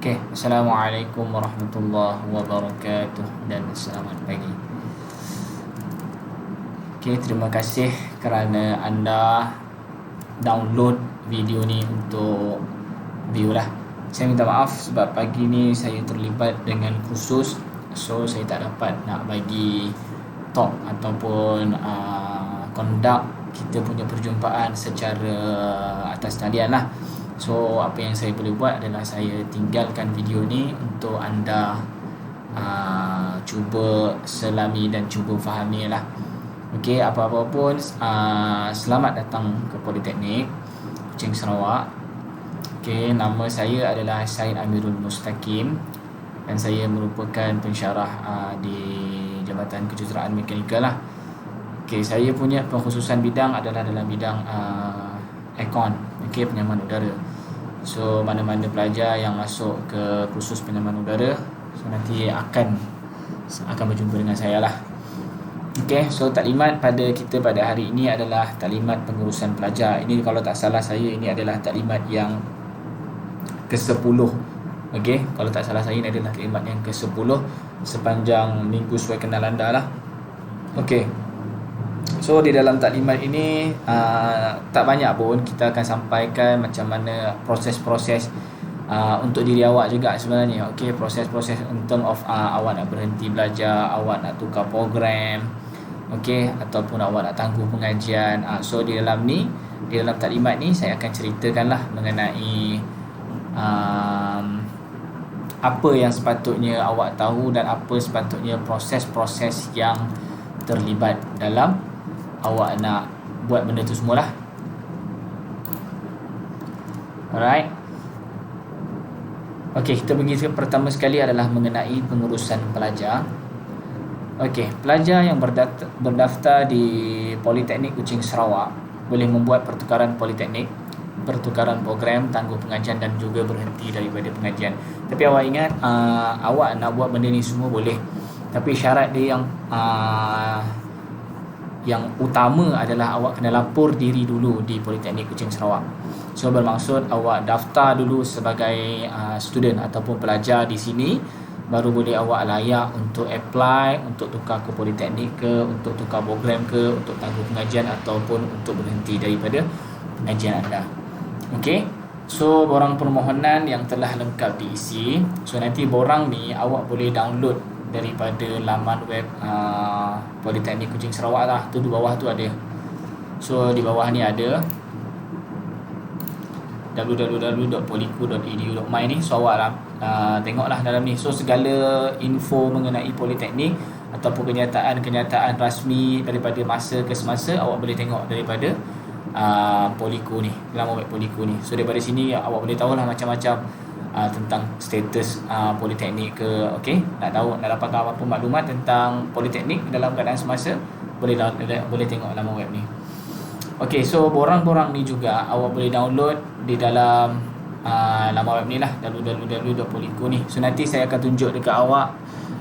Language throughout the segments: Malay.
Okey, Assalamualaikum warahmatullahi wabarakatuh dan selamat pagi. Okey, terima kasih kerana anda download video ni untuk view lah. Saya minta maaf sebab pagi ni saya terlibat dengan kursus, so saya tak dapat nak bagi talk ataupun conduct kita punya perjumpaan secara atas talian lah. So apa yang saya boleh buat adalah saya tinggalkan video ni untuk anda cuba selami dan cuba fahami lah. Okey, apa-apa pun selamat datang ke Politeknik Kuching Sarawak. Okey, nama saya adalah Syed Amirul Mustaqim dan saya merupakan pensyarah di Jabatan Kejuruteraan Mekanikal lah. Okey, saya punya pengkhususan bidang adalah dalam bidang aircon, okey, penyaman udara. So mana-mana pelajar yang masuk ke kursus penyaman udara, so nanti akan berjumpa dengan saya lah. Okey, so taklimat pada kita pada hari ini adalah taklimat pengurusan pelajar. Ini kalau tak salah saya, ini adalah taklimat yang ke-10. Okey, kalau tak salah saya, ini adalah taklimat yang ke-10 sepanjang minggu suai kenal anda lah. Okey, so di dalam taklimat ini tak banyak pun kita akan sampaikan macam mana proses-proses untuk diri awak juga sebenarnya. Okey, proses-proses in term of awak nak berhenti belajar, awak nak tukar program, okey, ataupun awak nak tangguh pengajian. So di dalam taklimat ni saya akan ceritakanlah mengenai apa yang sepatutnya awak tahu dan apa sepatutnya proses-proses yang terlibat dalam awak nak buat benda tu semualah. Alright. Okey, kita pergi pertama sekali adalah mengenai pengurusan pelajar. Okey, pelajar yang berdaftar di Politeknik Kuching Sarawak boleh membuat pertukaran politeknik, pertukaran program, tangguh pengajian dan juga berhenti daripada pengajian. Tapi awak ingat, awak nak buat benda ni semua boleh. Tapi syarat dia yang utama adalah awak kena lapor diri dulu di Politeknik Kuching Sarawak. So bermaksud awak daftar dulu sebagai student ataupun pelajar di sini, baru boleh awak layak untuk apply untuk tukar ke politeknik ke, untuk tukar program ke, untuk tangguh pengajian ataupun untuk berhenti daripada pengajian anda. Okey, so borang permohonan yang telah lengkap diisi. So nanti borang ni awak boleh download daripada laman web Politeknik Kuching Sarawak lah. Tu di bawah tu ada. So di bawah ni ada www.poliku.edu.my ni. So awak tengoklah dalam ni. So segala info mengenai Politeknik ataupun kenyataan rasmi daripada masa ke semasa awak boleh tengok daripada Poliku ni, laman web Poliku ni. So daripada sini awak boleh tahulah macam-macam tentang status Politeknik ke. Okey, nak dapatkan apa-apa maklumat tentang Politeknik dalam keadaan semasa, boleh tengok laman web ni. Okey, so borang-borang ni juga awak boleh download di dalam laman web ni lah, www.poliku ni. So nanti saya akan tunjuk dekat awak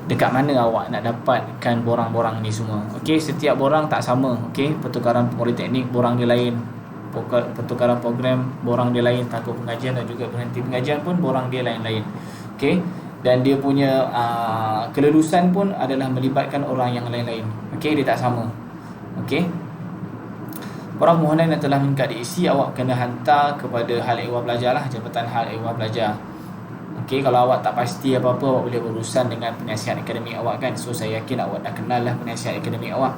dekat mana awak nak dapatkan borang-borang ni semua. Okey, setiap borang tak sama. Okey, pertukaran politeknik borang dia lain, pertukaran program borang dia lain, tangguh pengajian dan juga berhenti pengajian pun borang dia lain-lain. Okey, dan dia punya kelulusan pun adalah melibatkan orang yang lain-lain. Okey, dia tak sama. Okey, borang permohonan yang telah lengkap diisi awak kena hantar kepada Hal Ehwal Pelajar lah, Jabatan Hal Ehwal Pelajar. Okey, kalau awak tak pasti apa-apa, awak boleh berurusan dengan penasihat akademik awak kan. So saya yakin awak dah kenal lah penasihat akademik awak.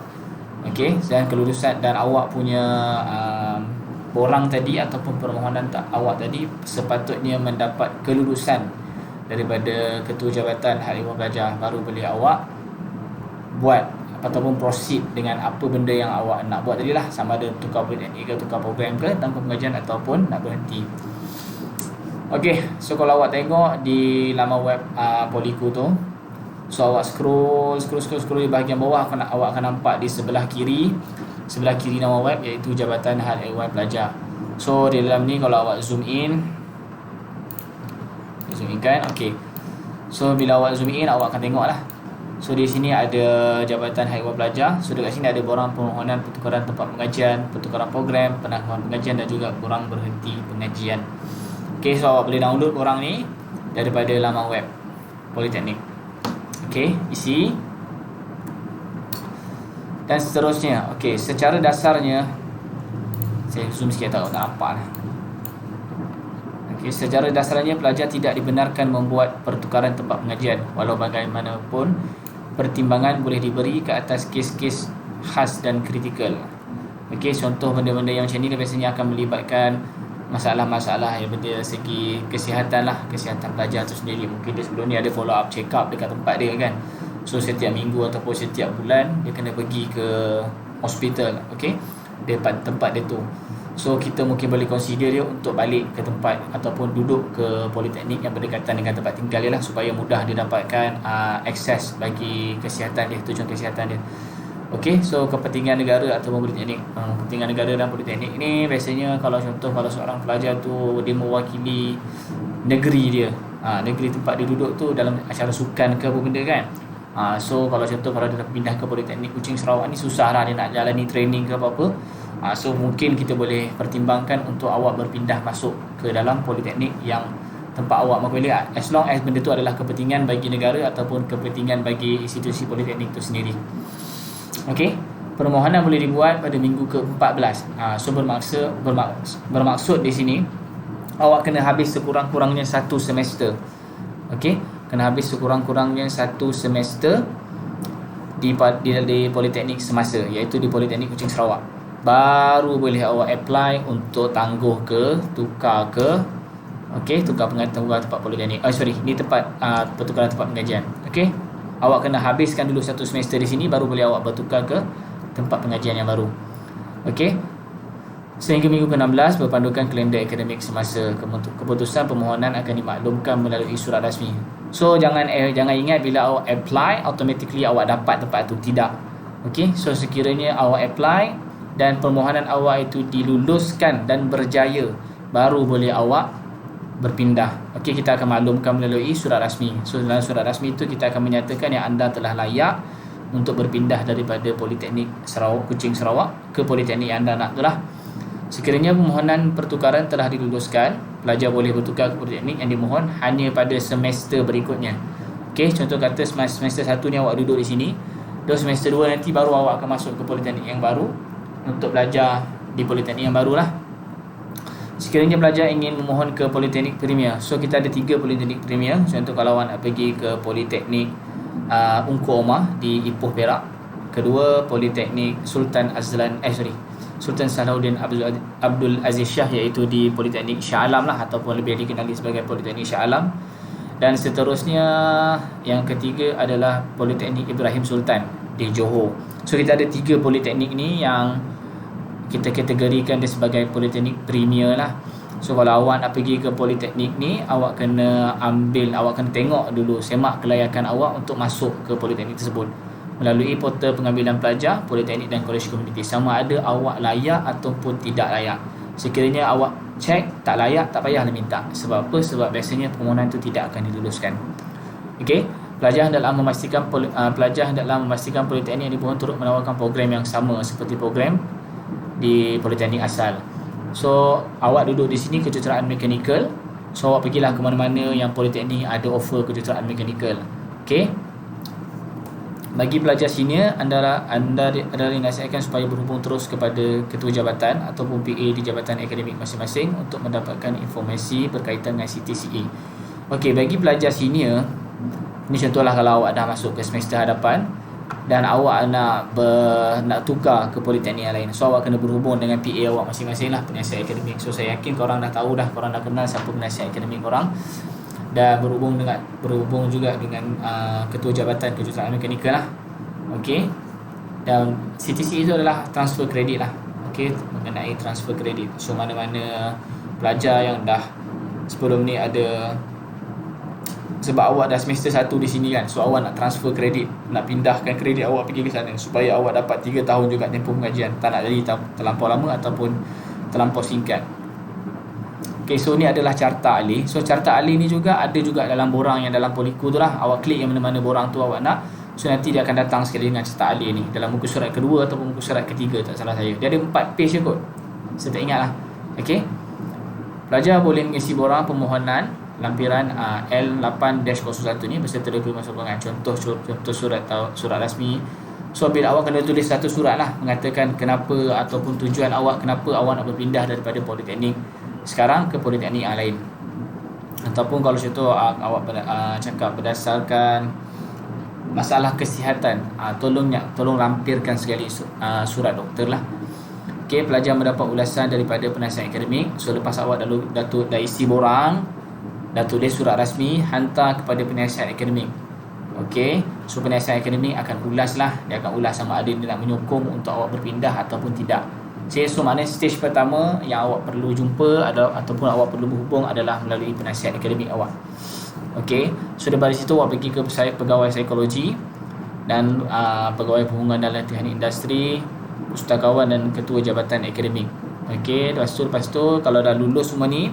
Okey, dan kelulusan dan awak punya borang tadi ataupun permohonan awak tadi sepatutnya mendapat kelulusan daripada Ketua Jabatan Hal Ehwal Pelajar, baru boleh awak buat ataupun proceed dengan apa benda yang awak nak buat tadi lah, sama ada tukar politeknik ke, tukar program ke, tangguh pengajian ataupun nak berhenti. Okey, so kalau awak tengok di laman web Poliku tu, so awak scroll di bahagian bawah, awak akan nampak di sebelah kiri nama web, iaitu Jabatan Hal Ehwal Pelajar. So di dalam ni kalau awak zoom in kan. Okey, so bila awak zoom in awak akan tengok lah. So di sini ada Jabatan Hal Ehwal Pelajar. So dekat sini ada borang permohonan pertukaran tempat pengajian, pertukaran program, penangguhan pengajian dan juga borang berhenti pengajian. Okey, so awak boleh download borang ni daripada laman web Politeknik. Okey, isi dan seterusnya. Okey, secara dasarnya saya zoom sikit tak nampak lah. Okey, secara dasarnya pelajar tidak dibenarkan membuat pertukaran tempat pengajian walau bagaimanapun pertimbangan boleh diberi ke atas kes-kes khas dan kritikal. Okey, contoh benda-benda yang macam ni biasanya akan melibatkan masalah-masalah yang benda segi kesihatan lah, kesihatan pelajar tu sendiri. Mungkin dia sebelum ni ada follow up check up dekat tempat dia kan. So setiap minggu ataupun setiap bulan dia kena pergi ke hospital, okey, tempat dia tu. So kita mungkin boleh consider dia untuk balik ke tempat ataupun duduk ke politeknik yang berdekatan dengan tempat tinggal dia lah, supaya mudah dia dapatkan akses bagi kesihatan dia, tujuan kesihatan dia. Okey, so kepentingan negara ataupun politeknik, kepentingan negara dan politeknik ni biasanya kalau seorang pelajar tu dia mewakili negeri dia, negeri tempat dia duduk tu dalam acara sukan ke apa benda kan. So kalau contoh kalau dia dah pindah ke Politeknik Kuching Sarawak ni, susah lah dia nak jalani training ke apa-apa. So mungkin kita boleh pertimbangkan untuk awak berpindah masuk ke dalam politeknik yang tempat awak memilih, as long as benda tu adalah kepentingan bagi negara ataupun kepentingan bagi institusi politeknik tu sendiri. Okey, permohonan boleh dibuat pada minggu ke-14. So bermaksud di sini awak kena habis sekurang-kurangnya 1 semester. Okey, kena habis sekurang-kurangnya 1 semester di politeknik semasa, iaitu di Politeknik Kuching Sarawak. Baru boleh awak apply untuk tangguh ke tukar ke, okey, tukar tempat politeknik. Ni tempat pertukaran tempat pengajian. Okey, awak kena habiskan dulu 1 semester di sini baru boleh awak bertukar ke tempat pengajian yang baru. Okey, sehingga minggu ke-16 berpandukan kalender akademik semasa. Keputusan permohonan akan dimaklumkan melalui surat rasmi. So jangan ingat bila awak apply automatically awak dapat tempat tu, tidak. Okey, so sekiranya awak apply dan permohonan awak itu diluluskan dan berjaya, baru boleh awak berpindah. Okey, kita akan maklumkan melalui surat rasmi. So dalam surat rasmi itu kita akan menyatakan yang anda telah layak untuk berpindah daripada Politeknik Kuching Sarawak ke politeknik yang anda nak tu lah. Sekiranya permohonan pertukaran telah diluluskan, pelajar boleh bertukar ke politeknik yang dimohon hanya pada semester berikutnya. Okey, contoh kata semester 1 ni awak duduk di sini, terus semester 2 nanti baru awak akan masuk ke politeknik yang baru untuk belajar di politeknik yang barulah. Sekiranya pelajar ingin memohon ke politeknik premier, so kita ada 3 politeknik premier. Contoh kalau awak nak pergi ke politeknik Ungku Omar di Ipoh Perak, kedua politeknik Sultan Salahuddin Abdul Aziz Shah, iaitu di Politeknik Shah Alam lah, ataupun lebih dikenali sebagai Politeknik Shah Alam. Dan seterusnya yang ketiga adalah Politeknik Ibrahim Sultan di Johor. So kita ada 3 politeknik ni yang kita kategorikan dia sebagai politeknik premier lah. So kalau awak nak pergi ke politeknik ni, awak kena tengok dulu, semak kelayakan awak untuk masuk ke politeknik tersebut melalui portal pengambilan pelajar politeknik dan kolej komuniti, sama ada awak layak ataupun tidak layak. Sekiranya awak cek tak layak, tak payahlah minta. Sebab apa? Sebab biasanya permohonan itu tidak akan diluluskan. Okey, pelajar hendaklah memastikan politeknik yang dimohon turut menawarkan program yang sama seperti program di politeknik asal. So awak duduk di sini kejuruteraan mekanikal, so awak pergilah ke mana-mana yang politeknik ada offer kejuruteraan mekanikal. Okey, bagi pelajar senior, anda dinasihatkan supaya berhubung terus kepada ketua jabatan ataupun PA di jabatan akademik masing-masing untuk mendapatkan informasi berkaitan dengan CTCE. Okey, bagi pelajar senior ni, contohlah kalau awak dah masuk ke semester hadapan dan awak nak tukar ke politeknik yang lain, so awak kena berhubung dengan PA awak masing-masing lah, penasihat akademik. So saya yakin korang dah tahu dah, korang dah kenal siapa penasihat akademik korang, dan berhubung juga dengan ketua jabatan kejuruteraan mekanikal lah. Okey, dan CTC itu adalah transfer kredit lah. Okey, mengenai transfer kredit. So mana-mana pelajar yang dah sebelum ni ada, sebab awak dah semester 1 di sini kan, so awak nak transfer kredit, nak pindahkan kredit awak pergi ke sana supaya awak dapat 3 tahun juga tempoh pengajian, tak nak jadi terlampau lama ataupun terlampau singkat. Okay, so ni adalah carta ahli. So carta ahli ni juga ada juga dalam borang yang dalam Poliku tu lah. Awak klik yang mana-mana borang tu awak nak, so nanti dia akan datang sekali dengan carta ahli ni dalam muka surat kedua ataupun muka surat ketiga, tak salah saya. Dia ada 4 page je kot, saya tak ingat lah. Okay, pelajar boleh mengisi borang permohonan lampiran L8-01 ni beserta dokumen sokongan. Contoh surat rasmi. So bila awak kena tulis satu surat lah mengatakan kenapa ataupun tujuan awak, kenapa awak nak berpindah daripada politeknik sekarang ke politeknik yang lain. Ataupun kalau contoh awak cakap berdasarkan masalah kesihatan, tolong lampirkan sekali surat doktor lah. Okey, pelajar mendapat ulasan daripada penasihat akademik. So lepas awak dah isi borang, dah tulis surat rasmi, hantar kepada penasihat akademik. Okey, so penasihat akademik akan ulas lah. Dia akan ulas sama ada dia nak menyokong untuk awak berpindah ataupun tidak. So maknanya stage pertama yang awak perlu jumpa ataupun awak perlu berhubung adalah melalui penasihat akademik awak. Okey, so daripada situ awak pergi ke pegawai psikologi dan pegawai perhubungan dan latihan industri, pustakawan dan ketua jabatan akademik. Okey, lepas tu kalau dah lulus semua ni,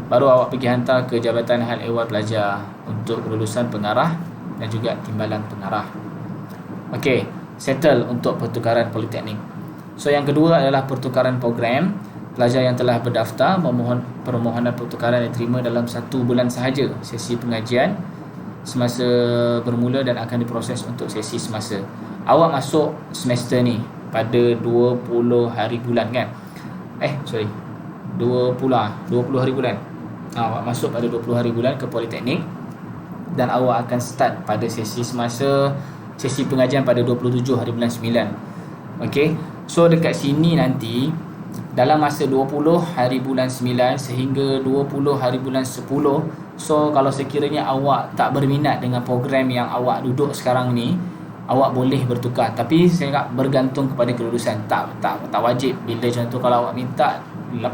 baru awak pergi hantar ke Jabatan Hal Ehwal Pelajar untuk kelulusan pengarah dan juga timbalan pengarah. Okey, settle untuk pertukaran politeknik. So yang kedua adalah pertukaran program. Pelajar yang telah berdaftar memohon permohonan pertukaran diterima dalam 1 bulan sahaja sesi pengajian semasa bermula dan akan diproses untuk sesi semasa. Awak masuk semester ni pada 20 hari bulan kan? 20 hari bulan. Awak masuk pada 20 hari bulan ke politeknik dan awak akan start pada sesi semasa, sesi pengajian pada 27 hari bulan 9. Okey. So dekat sini nanti dalam masa 20 hari bulan 9 sehingga 20 hari bulan 10, so kalau sekiranya awak tak berminat dengan program yang awak duduk sekarang ni, awak boleh bertukar. Tapi saya ingat bergantung kepada kelulusan. Tak wajib. Bila contoh kalau awak minta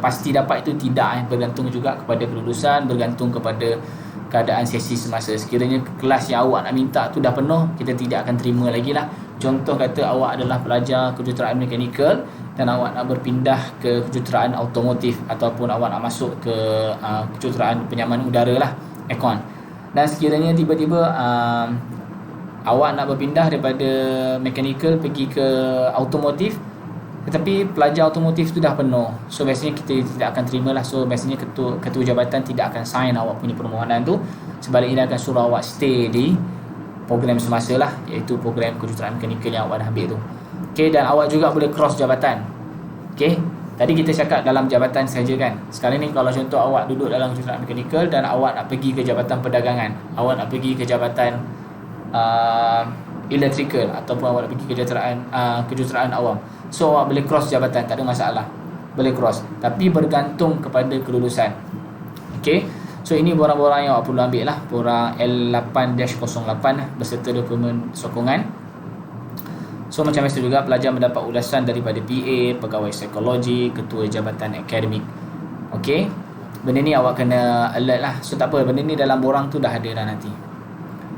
pasti dapat, itu tidak. Bergantung juga kepada kelulusan, bergantung kepada keadaan sesi semasa. Sekiranya kelas yang awak nak minta tu dah penuh, kita tidak akan terima lagi lah. Contoh kata awak adalah pelajar kejuruteraan mekanikal dan awak nak berpindah ke kejuruteraan automotif ataupun awak nak masuk ke kejuruteraan penyamanan udara lah, aircon. Dan sekiranya tiba-tiba awak nak berpindah daripada mekanikal pergi ke automotif, tetapi pelajar automotif tu dah penuh, so biasanya kita tidak akan terima lah. So biasanya ketua jabatan tidak akan sign awak punya permohonan tu. Sebaliknya dia akan suruh awak stay di program semasa lah, iaitu program kejuruteraan mekanikal yang awak dah ambil tu. Okay, dan awak juga boleh cross jabatan. Okay, tadi kita cakap dalam jabatan saja kan. Sekarang ni kalau contoh awak duduk dalam kejuruteraan mekanikal dan awak nak pergi ke jabatan perdagangan, awak nak pergi ke jabatan electrical ataupun awak nak pergi ke kejuruteraan awam, so awak boleh cross jabatan, tak ada masalah, boleh cross. Tapi bergantung kepada kelulusan. Okay, so ini borang-borang yang awak perlu ambil lah, borang L8-08 beserta dokumen sokongan. So macam biasa juga, pelajar mendapat ulasan daripada PA, pegawai psikologi, ketua jabatan akademik. Okay, benda ni awak kena alert lah. So tak apa, benda ni dalam borang tu dah ada dah nanti.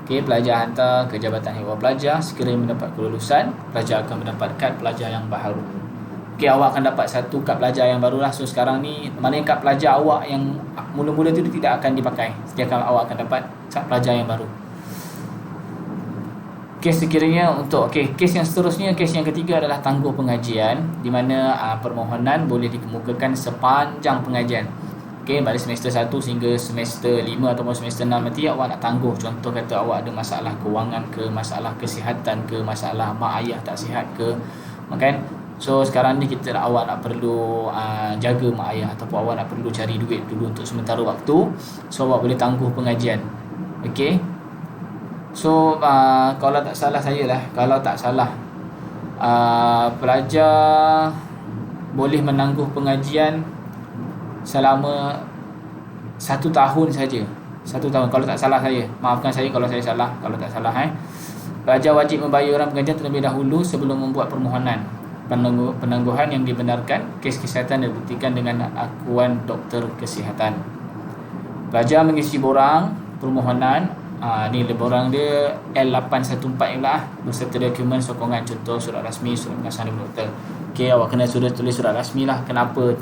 Okay, pelajar hantar ke Jabatan Ehwal Pelajar. Sekiranya mendapat kelulusan, pelajar akan mendapat kad pelajar yang baru. Okay, awak akan dapat satu kad pelajar yang baru lah. So sekarang ni, maknanya kad pelajar awak yang mula-mula tu tidak akan dipakai. Setiap awak akan dapat kad pelajar yang baru. Kes sekiranya untuk kes yang seterusnya, kes yang ketiga adalah tangguh pengajian, di mana permohonan boleh dikemukakan sepanjang pengajian. Okey, pada semester 1 sehingga semester 5 ataupun semester 6 nanti awak nak tangguh. Contoh kata awak ada masalah kewangan ke, masalah kesihatan ke, masalah mak ayah tak sihat ke, kan? So sekarang ni awak nak perlu jaga mak ayah ataupun awak nak perlu cari duit dulu untuk sementara waktu. So awak boleh tangguh pengajian. Okey. So kalau tak salah pelajar boleh menangguh pengajian selama 1 tahun saja. 1 tahun kalau tak salah saya. Maafkan saya kalau saya salah. Kalau tak salah pelajar wajib membayar orang pengajian terlebih dahulu sebelum membuat permohonan penangguhan yang dibenarkan, kes kesihatan dibuktikan dengan akuan doktor kesihatan. Pelajar mengisi borang permohonan. Ni borang dia L814 lah, beserta dokumen sokongan, contoh surat rasmi, surat pengasahan daripada doktor. Okey, awak kena tulis surat rasmi lah. Kenapa?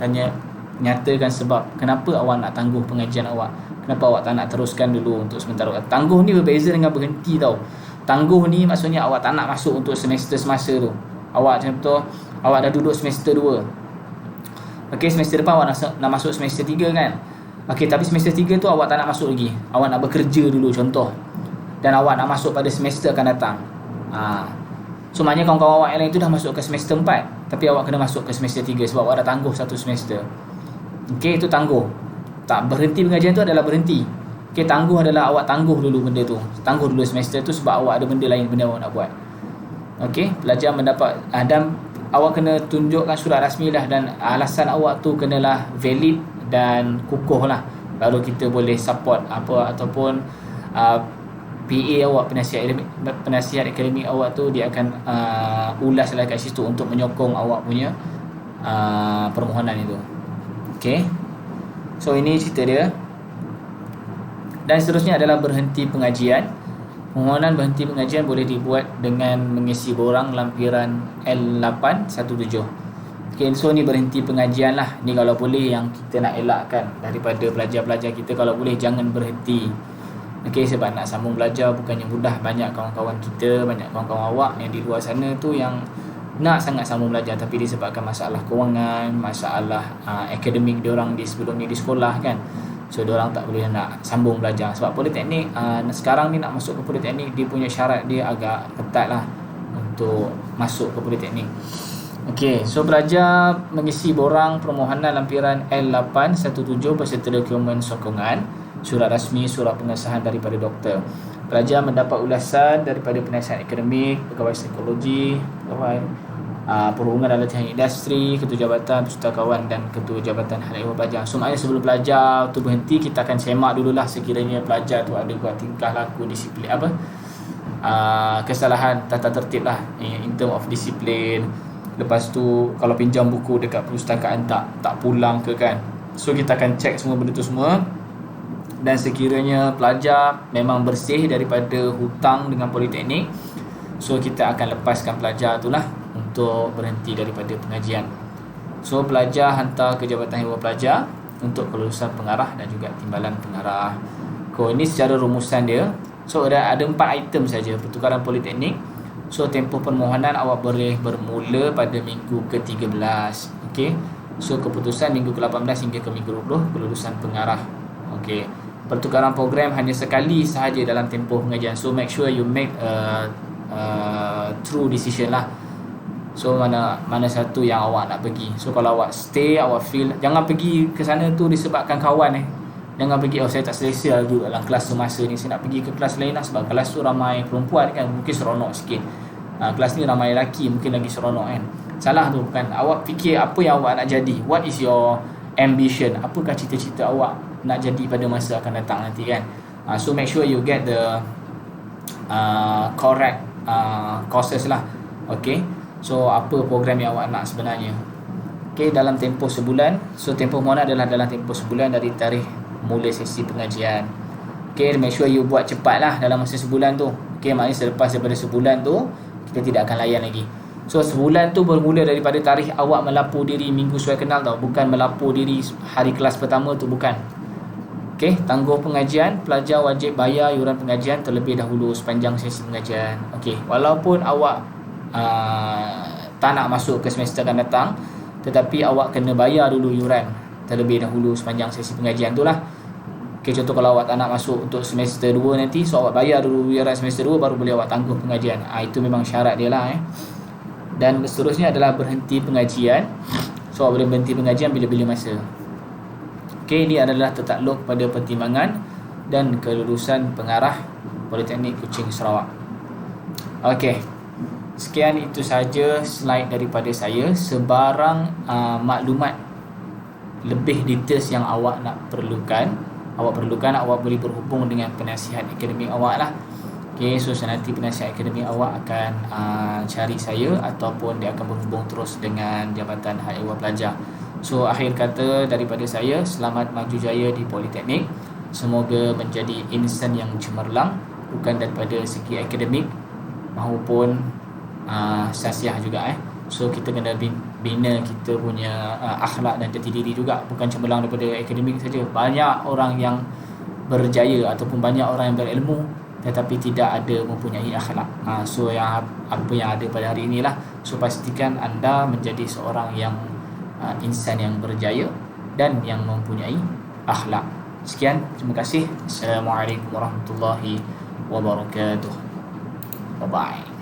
Nyatakan sebab kenapa awak nak tangguh pengajian awak. Kenapa awak tak nak teruskan dulu untuk sementara. Tangguh ni berbeza dengan berhenti tau. Tangguh ni maksudnya awak tak nak masuk untuk semester semasa tu. Awak contoh awak dah duduk semester 2. Okey, semester depan awak nak masuk semester 3 kan. Okey, tapi semester 3 tu awak tak nak masuk lagi. Awak nak bekerja dulu contoh. Dan awak nak masuk pada semester akan datang. So maknanya kawan-kawan awak yang lain tu dah masuk ke semester 4, tapi awak kena masuk ke semester 3 sebab awak dah tangguh satu semester. Okey, itu tangguh. Tak berhenti pengajian tu adalah berhenti. Okey, tangguh adalah awak tangguh dulu benda tu. Tangguh dulu semester tu sebab awak ada benda lain benda awak nak buat. Okey, pelajar mendapat dan awak kena tunjukkan surat rasmi lah, dan alasan awak tu kenalah valid dan kukuh lah, baru kita boleh support apa ataupun PA awak, penasihat akademik awak tu dia akan ulas lah kat situ untuk menyokong awak punya permohonan itu. Okey, so ini cerita dia. Dan seterusnya adalah berhenti pengajian. Permohonan berhenti pengajian boleh dibuat dengan mengisi borang lampiran L817. Okay, so ni berhenti pengajian lah. Ni kalau boleh yang kita nak elakkan daripada pelajar-pelajar kita, kalau boleh jangan berhenti. Okay, sebab nak sambung belajar bukannya mudah. Banyak kawan-kawan kita, banyak kawan-kawan awak yang di luar sana tu yang nak sangat sambung belajar, tapi disebabkan masalah kewangan, masalah akademik diorang di sebelum ni di sekolah kan. So diorang tak boleh nak sambung belajar. Sebab politeknik sekarang ni nak masuk ke politeknik, dia punya syarat dia agak ketat lah untuk masuk ke politeknik. Okey, so pelajar mengisi borang permohonan lampiran L817 beserta dokumen sokongan, surat rasmi, surat pengesahan daripada doktor. Pelajar mendapat ulasan daripada penasihat akademik, pegawai psikologi, pegawai perhubungan dan latihan industri, ketua jabatan pustakawan dan ketua jabatan hal ehwal pelajar. So maknanya sebelum pelajar tu berhenti, kita akan semak dululah sekiranya pelajar tu ada buat tingkah laku disiplin kesalahan tata tertib lah, in term of disiplin. Lepas tu kalau pinjam buku dekat perpustakaan tak pulang ke kan. So kita akan check semua benda tu semua. Dan sekiranya pelajar memang bersih daripada hutang dengan politeknik, so kita akan lepaskan pelajar tu lah untuk berhenti daripada pengajian. So pelajar hantar ke Jabatan Ehwal Pelajar untuk kelulusan pengarah dan juga timbalan pengarah. Ini secara rumusan dia. So ada 4 item saja pertukaran politeknik. So tempoh permohonan awak boleh bermula pada minggu ke-13. Okey. So keputusan minggu ke-18 hingga ke minggu 20 kelulusan pengarah. Okey. Pertukaran program hanya sekali sahaja dalam tempoh pengajian. So make sure you make a true decision lah. So mana satu yang awak nak pergi. So kalau awak stay, awak feel, jangan pergi ke sana tu disebabkan kawan Jangan pergi, saya tak selesa duduk dalam kelas semasa ni, saya nak pergi ke kelas lain lah sebab kelas tu ramai perempuan kan, mungkin seronok sikit. Kelas ni ramai lelaki, mungkin lagi seronok kan. Salah tu bukan. Awak fikir apa yang awak nak jadi. What is your ambition? Apakah cita-cita awak nak jadi pada masa akan datang nanti kan. So make sure you get the correct courses lah. Okay, so apa program yang awak nak sebenarnya. Okay, dalam tempoh sebulan. So tempoh mana adalah dalam tempoh sebulan dari tarikh mula sesi pengajian. Okay, make sure you buat cepat lah dalam masa sebulan tu. Okay, maknanya selepas daripada sebulan tu kita tidak akan layan lagi. So sebulan tu bermula daripada tarikh awak melapor diri minggu suai kenal tau. Bukan melapor diri hari kelas pertama tu, bukan. Okay, tangguh pengajian. Pelajar wajib bayar yuran pengajian terlebih dahulu sepanjang sesi pengajian. Okay, walaupun awak tak nak masuk ke semester akan datang, tetapi awak kena bayar dulu yuran terlebih dahulu sepanjang sesi pengajian tu lah. Okay, contoh kalau awak tak nak masuk untuk semester 2 nanti, so awak bayar dulu yuran semester 2 baru boleh awak tangguh pengajian. Itu memang syarat dia lah. Dan seterusnya adalah berhenti pengajian. So awak boleh berhenti pengajian bila-bila masa. Okay, ini adalah tertakluk pada pertimbangan dan kelulusan pengarah Politeknik Kuching Sarawak. Okay, sekian itu saja slide daripada saya. Sebarang maklumat lebih details yang awak perlukan, awak boleh berhubung dengan penasihat akademik awak lah. Okay, so nanti penasihat akademik awak akan cari saya ataupun dia akan berhubung terus dengan Jabatan Hal Ehwal Pelajar. So akhir kata daripada saya, selamat maju jaya di Politeknik. Semoga menjadi insan yang cemerlang, bukan daripada segi akademik maupun sasiah juga. So kita kena bina kita punya akhlak dan jati diri juga, bukan cemerlang daripada akademik saja. Banyak orang yang berjaya ataupun banyak orang yang berilmu tetapi tidak ada mempunyai akhlak. So apa yang ada pada hari inilah. So pastikan anda menjadi seorang yang insan yang berjaya dan yang mempunyai akhlak. Sekian, terima kasih. Assalamualaikum warahmatullahi wabarakatuh. Bye bye.